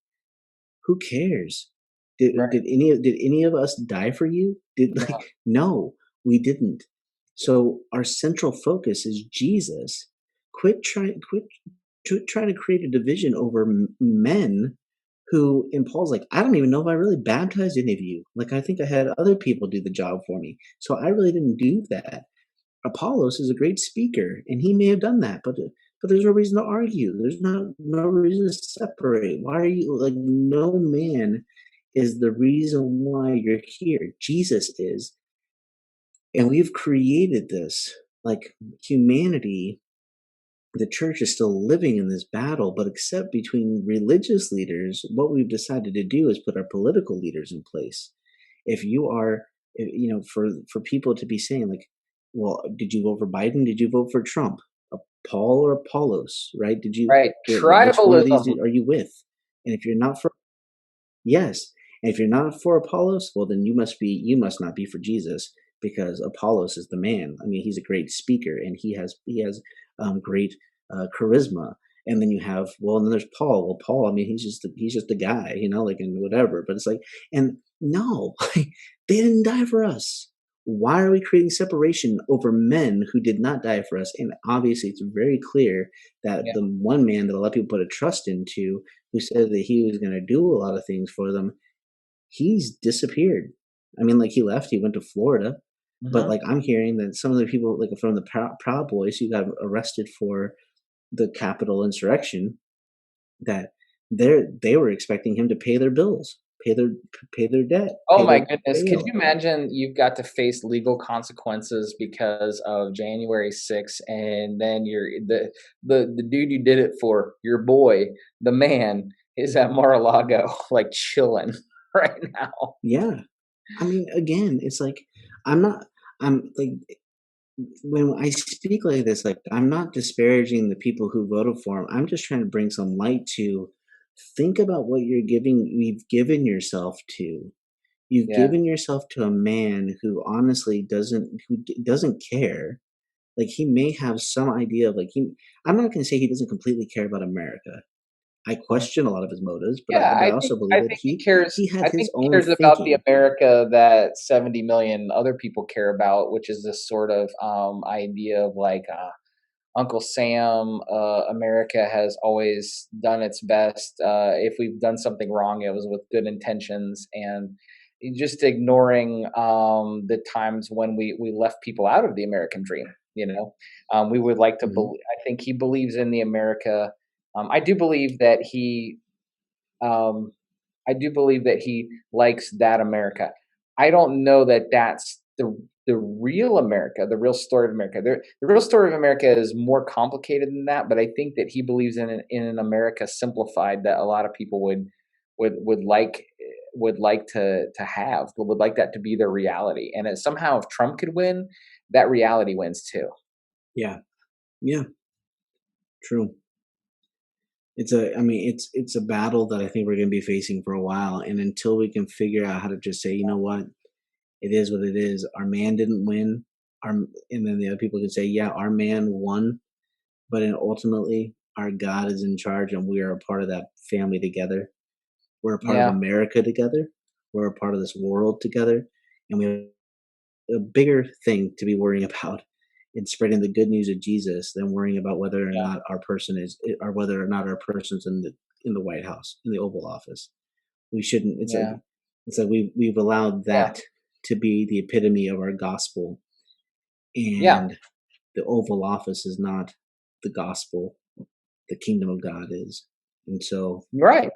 who cares? Did Right. did any of us die for you? Did No. like no, we didn't. So our central focus is Jesus. Quit trying to create a division over men who, and Paul's like, I don't even know if I really baptized any of you. Like, I think I had other people do the job for me. So I really didn't do that. Apollos is a great speaker, and he may have done that, but there's no reason to argue. There's no reason to separate. Why are you like, no man is the reason why you're here. Jesus is, and we've created this like humanity. The church is still living in this battle, but except between religious leaders, what we've decided to do is put our political leaders in place. If you are, for people to be saying like, well, did you vote for Biden? Did you vote for Trump? Paul or Apollos, right? Did you? Right. Which one of these Tribalism. are you with? And if you're not for, yes. And if you're not for Apollos, well, then you must not be for Jesus, because Apollos is the man. I mean, he's a great speaker and he has great charisma. And then you have, well, and then there's Paul. Well, Paul, I mean, he's just a guy, like, and whatever. But it's like, and no, like, they didn't die for us. Why are we creating separation over men who did not die for us? And obviously, it's very clear that Yeah. the one man that a lot of people put a trust into, who said that he was going to do a lot of things for them, he's disappeared. I mean, like, he left, he went to Florida, but Mhm. like, I'm hearing that some of the people, like from the Proud Boys, who got arrested for the Capitol insurrection, that they were expecting him to pay their bills, pay their pay their debt, Oh pay my their goodness. Could you bail. imagine you've got to face legal consequences because of January 6th, and then the dude you did it for, your boy, the man, is at Mar-a-Lago like chilling right now. Yeah. I mean, again, it's like I'm not I'm like when I speak like this, like I'm not disparaging the people who voted for him. I'm just trying to bring some light to think about what you've given yourself to. You've Yeah. given yourself to a man who honestly doesn't care. Like he may have some idea of I'm not going to say he doesn't completely care about America. I Yeah. question a lot of his motives, but Yeah, I also believe I that think he cares he had I think his he own cares about the thinking. America that 70 million other people care about, which is this sort of, idea of like, Uncle Sam, America has always done its best. If we've done something wrong, it was with good intentions, and just ignoring the times when we left people out of the American dream. We would like to Mhm, believe. I think he believes in the America. I do believe that he um, I do believe that he likes that America. I don't know that that's the real America, the real story of America. The real story of America is more complicated than that, but I think that he believes in an America simplified that a lot of people would like to have, would like that to be their reality. And somehow, if Trump could win, that reality wins too. yeah, yeah, true. I mean, it's a battle that I think we're gonna be facing for a while, and until we can figure out how to just say, "You know what? It is what it is. Our man didn't win." And then the other people can say, "Yeah, our man won, but then ultimately, our God is in charge, and we are a part of that family together. We're a part of Yeah, America together. We're a part of this world together, and we have a bigger thing to be worrying about in spreading the good news of Jesus than worrying about whether or yeah, not or whether or not our person's in the White House, in the Oval Office. We shouldn't. yeah, It's like we've allowed yeah, that to be the epitome of our gospel, yeah. and the Oval Office is not the gospel. The kingdom of God is, and so Right.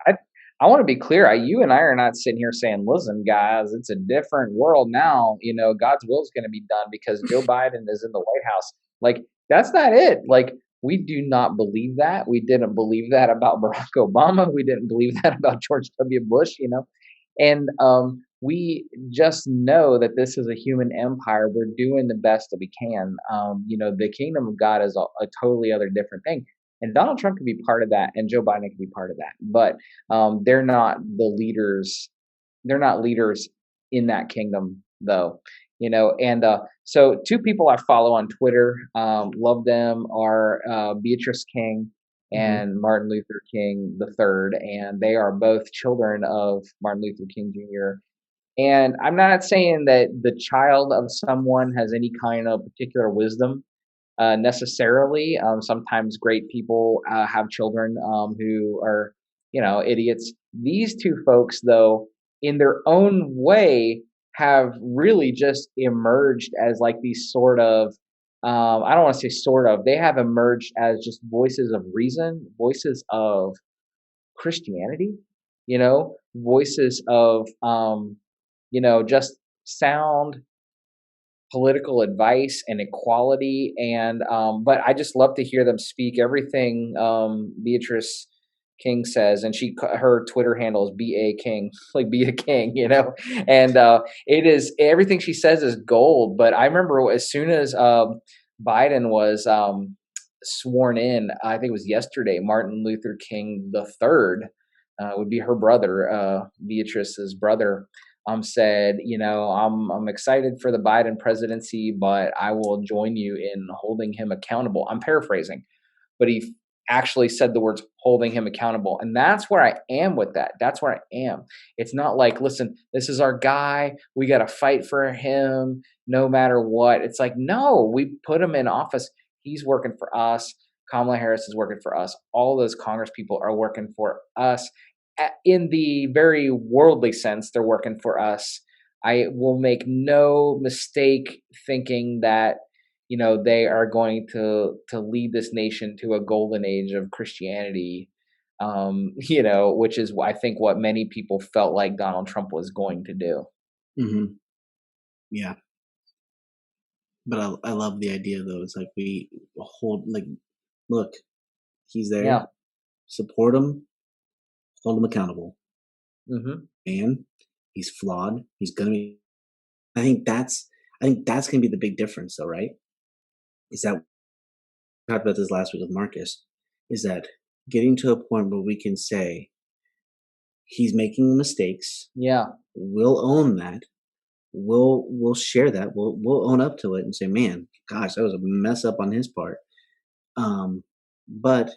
I want to be clear. You and I are not sitting here saying, "Listen, guys, it's a different world now. God's will is going to be done because Joe Biden is in the White House." Like that's not it. Like we do not believe that. We didn't believe that about Barack Obama. We didn't believe that about George W. Bush. And we just know that this is a human empire. We're doing the best that we can. The kingdom of God is a totally other different thing. And Donald Trump can be part of that, and Joe Biden can be part of that. But they're not the leaders. They're not leaders in that kingdom, though. And so two people I follow on Twitter, love them, are Beatrice King mhm, and Martin Luther King the third, and they are both children of Martin Luther King Jr. And I'm not saying that the child of someone has any kind of particular wisdom necessarily. Sometimes great people have children who are, idiots. These two folks, though, in their own way, have really just emerged as like these sort of, I don't want to say sort of, they have emerged as just voices of reason, voices of Christianity, voices of, just sound political advice and equality. And but I just love to hear them speak everything Beatrice King says, and her Twitter handle is ba king, like be a king, and it is everything she says is gold. But I remember as soon as Biden was sworn in, I think it was yesterday, Martin Luther King the third, would be her brother, Beatrice's brother, said, I'm excited for the Biden presidency, but I will join you in holding him accountable. I'm paraphrasing, but he actually said the words holding him accountable. And that's where I am with that. That's where I am. It's not like, listen, this is our guy. We got to fight for him no matter what. It's like, no, we put him in office. He's working for us. Kamala Harris is working for us. All those Congress people are working for us. In the very worldly sense, they're working for us. I will make no mistake thinking that they are going to lead this nation to a golden age of Christianity. which is I think what many people felt like Donald Trump was going to do. Hmm. Yeah, but I love the idea though. It's like we hold like, look, he's there, Yeah. support him, hold him accountable. Hmm. Man, he's flawed. He's gonna be. I think that's I think that's gonna be the big difference, though, right? Is that we talked about this last week with Marcus? Is that getting to a point where we can say he's making mistakes. Yeah. We'll own that. We'll share that. We'll own up to it and say, man, gosh, that was a mess up on his part. Um, but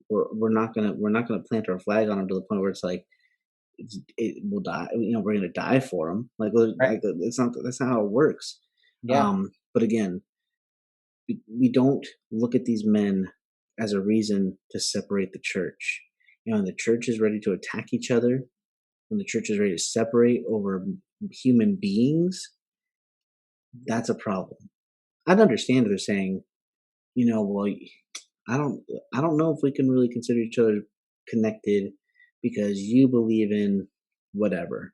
we're not gonna plant our flag on him to the point where it's like it will die. We're gonna die for him. Right. Like it's not that's not how it works. Yeah. But again, we don't look at these men as a reason to separate the church. When the church is ready to attack each other, when the church is ready to separate over human beings, that's a problem. I'd understand if they're saying, well, I don't, I don't know if we can really consider each other connected because you believe in whatever.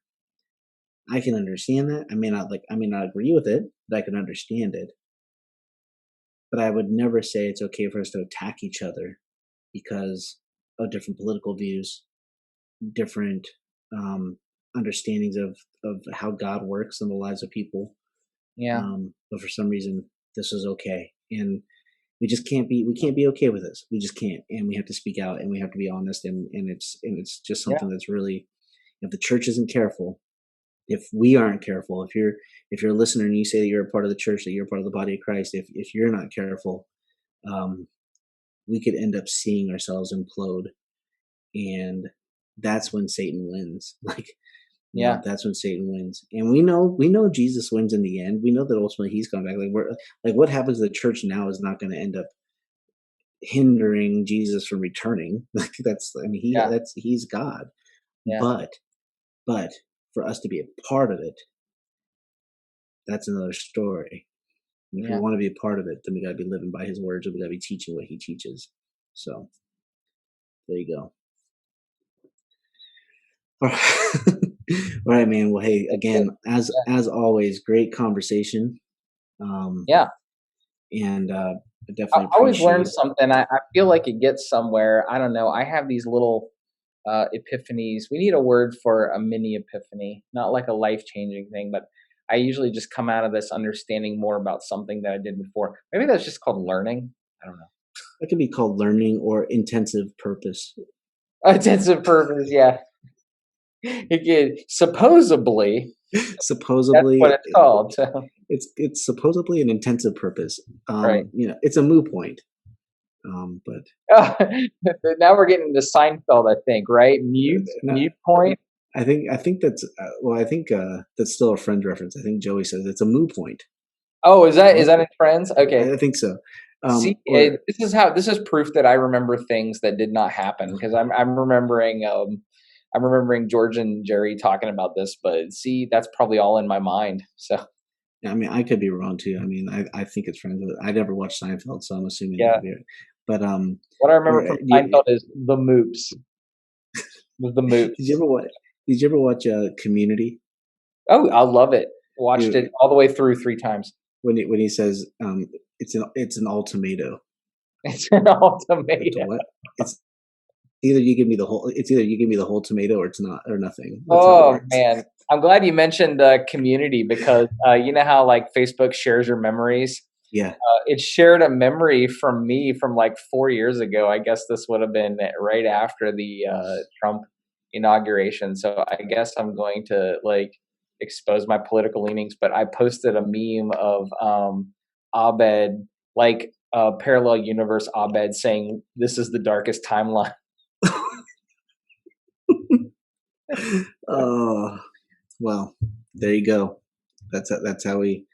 I can understand that. I may not agree with it, but I can understand it. But I would never say it's okay for us to attack each other because of different political views, different um, understandings of how God works in the lives of people. Yeah. But for some reason, this is okay, and we can't be okay with this. We just can't, and we have to speak out, and we have to be honest, and it's just Yeah. something that's really, if the church isn't careful, if we aren't careful, if you're a listener and you say that you're a part of the church, that you're a part of the body of Christ, if you're not careful, um, we could end up seeing ourselves implode, and that's when Satan wins. Like, Yeah. that's when Satan wins, and we know Jesus wins in the end. We know that ultimately he's coming back. Like what happens to the church now is not going to end up hindering Jesus from returning. Like Yeah. he's God, Yeah. but for us to be a part of it, that's another story. And if we Yeah. want to be a part of it, then we got to be living by his words, and we got to be teaching what he teaches. So there you go. All right, man. Well, hey, That's good. again, as always, great conversation. Um, Yeah. and I I definitely always learn appreciate. something. I feel like it gets somewhere. I don't know. I have these little epiphanies. We need a word for a mini epiphany, not like a life changing thing, but I usually just come out of this understanding more about something that I did before. Maybe that's just called learning. I don't know. That could be called learning or intensive purpose. Intensive purpose. Yeah. Supposedly, that's what Supposedly, it's called. So, it's supposedly an intensive purpose. right. It's a moot point. But Oh, now we're getting into Seinfeld, I think, right? no, Mute point. I think that's well, I think that's still a Friends reference. I think Joey says it's a moot point. Oh, is What? that in Friends? Okay. I think so. See, Or this is proof that I remember things that did not happen because I'm remembering George and Jerry talking about this, but see, that's probably all in my mind. So I mean, I could be wrong too. I mean, I think it's Friends. I never watched Seinfeld, so I'm assuming that yeah, could be it. But what I remember or from Seinfeld is the moops, the did you moops. ever watch? Did you ever watch Community? Oh, I love it. Watched You it all the way through 3 times. when he says it's an ultimatum. It's an To ultimatum. what? It's either you give me the whole. It's either you give me the whole tomato or it's not or nothing. That's how it Oh works. man, I'm glad you mentioned community because you know how like Facebook shares your memories. Yeah. It shared a memory from me from like 4 years ago. I guess this would have been right after the Trump inauguration. So I guess I'm going to like expose my political leanings. But I posted a meme of Abed, like parallel universe Abed, saying, "This is the darkest timeline." Oh well, there you go. That's how we.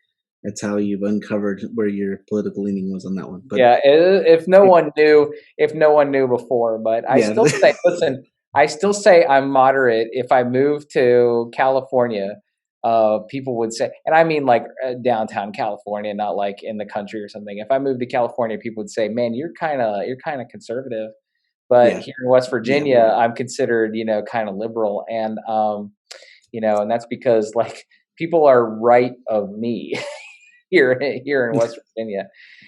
That's how you've uncovered where your political leaning was on that one. But Yeah, if no one knew before, but I yeah, still say, listen, I still say I'm moderate. If I move to California, people would say, and I mean like downtown California, not like in the country or something. If I moved to California, people would say, "Man, you're kind of conservative." but Yeah. here in West Yeah. Virginia, I'm considered, kind of liberal, and that's because like people are right of me here in West Virginia,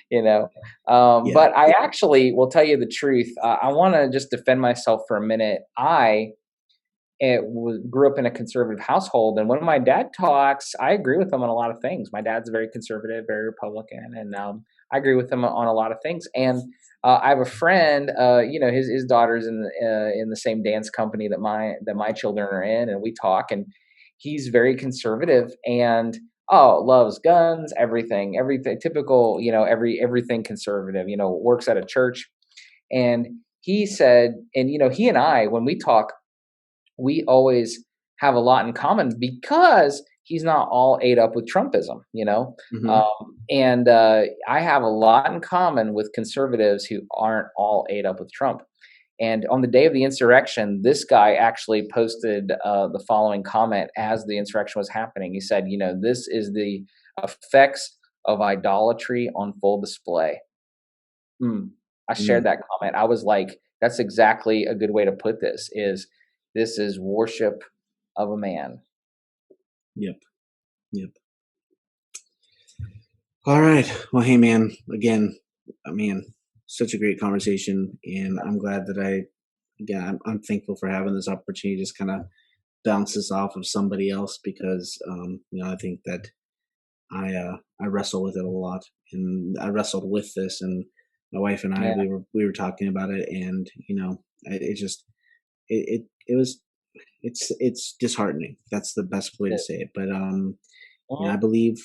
you know. Yeah. But I actually will tell you the truth. I want to just defend myself for a minute. Grew up in a conservative household, and when my dad talks, I agree with him on a lot of things. My dad's very conservative, very Republican, and I agree with him on a lot of things. And I have a friend, his daughter's in the same dance company that my children are in, and we talk, and he's very conservative and loves guns, everything typical, everything conservative. Works at a church, and he said, and he and I, when we talk, we always have a lot in common because he's not all ate up with Trumpism, Hmm. and I have a lot in common with conservatives who aren't all ate up with Trump. And on the day of the insurrection, this guy actually posted the following comment as the insurrection was happening. He said, this is the effects of idolatry on full display. Hmm. I shared Mm. that comment. I was like, that's exactly a good way to put this is worship of a man. Yep. Yep. All right. Well, hey, man. Again, I mean, such a great conversation, and I'm glad that again, I'm thankful for having this opportunity to just kind of bounce this off of somebody else because, I think that I wrestle with it a lot, and I wrestled with this, and my wife and I Yeah, we were talking about it, and it just it was it's disheartening. That's the best way to it say it. But mhm, I believe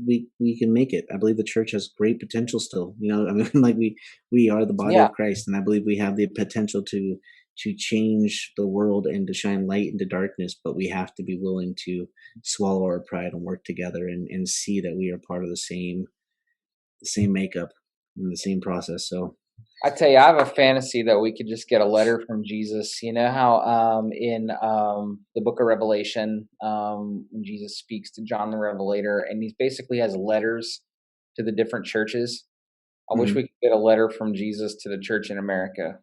we can make it. I believe the church has great potential still. I mean, like we are the body yeah, of Christ, and I believe we have the potential to change the world and to shine light into darkness. But we have to be willing to swallow our pride and work together and see that we are part of the same makeup and the same process. So, I tell you, I have a fantasy that we could just get a letter from Jesus. You know how in the book of Revelation, when Jesus speaks to John the Revelator, and he basically has letters to the different churches. I wish we mhm. could get a letter from Jesus to the church in America.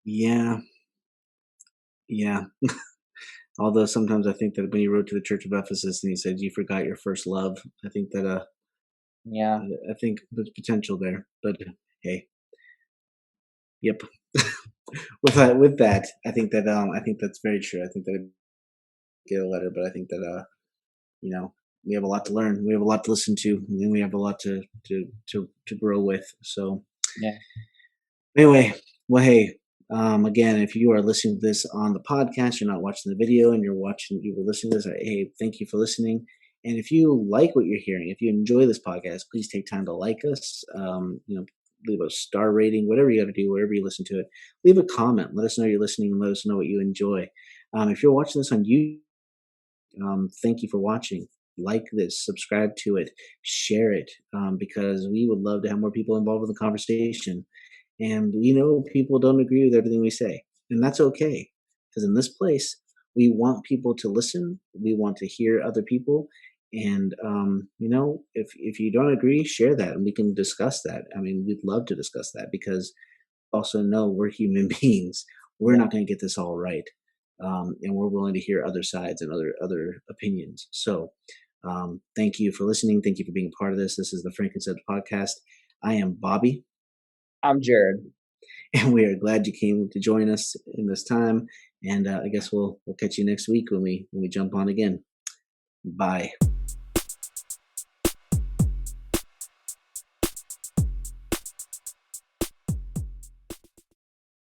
Yeah, yeah. Although sometimes I think that when he wrote to the Church of Ephesus and he said, "You forgot your first love," I think that Yeah, I think there's potential there. But hey, yep. with that, I think that's very true. I think that I get a letter, but I think that you know we have a lot to learn. We have a lot to listen to, and we have a lot to grow with. So yeah. anyway, well, hey, again, if you are listening to this on the podcast, you're not watching the video, and you were listening to this. Hey, thank you for listening. And if you like what you're hearing, if you enjoy this podcast, please take time to like us. Leave a star rating, whatever you got to do, wherever you listen to it. Leave a comment. Let us know you're listening, and let us know what you enjoy. If you're watching this on YouTube, thank you for watching. Like this, subscribe to it, share it, because we would love to have more people involved in the conversation. And we know people don't agree with everything we say, and that's okay. Because in this place, we want people to listen. We want to hear other people, and if you don't agree, share that, and we can discuss that. I mean, we'd love to discuss that because also know we're human beings. We're Yeah. not going to get this all right, and we're willing to hear other sides and other opinions. So, thank you for listening. Thank you for being a part of this. This is the Frankincense podcast. I am Bobby, I'm Jared. and we are glad you came to join us in this time. And I guess we'll catch you next week when we jump on again. Bye.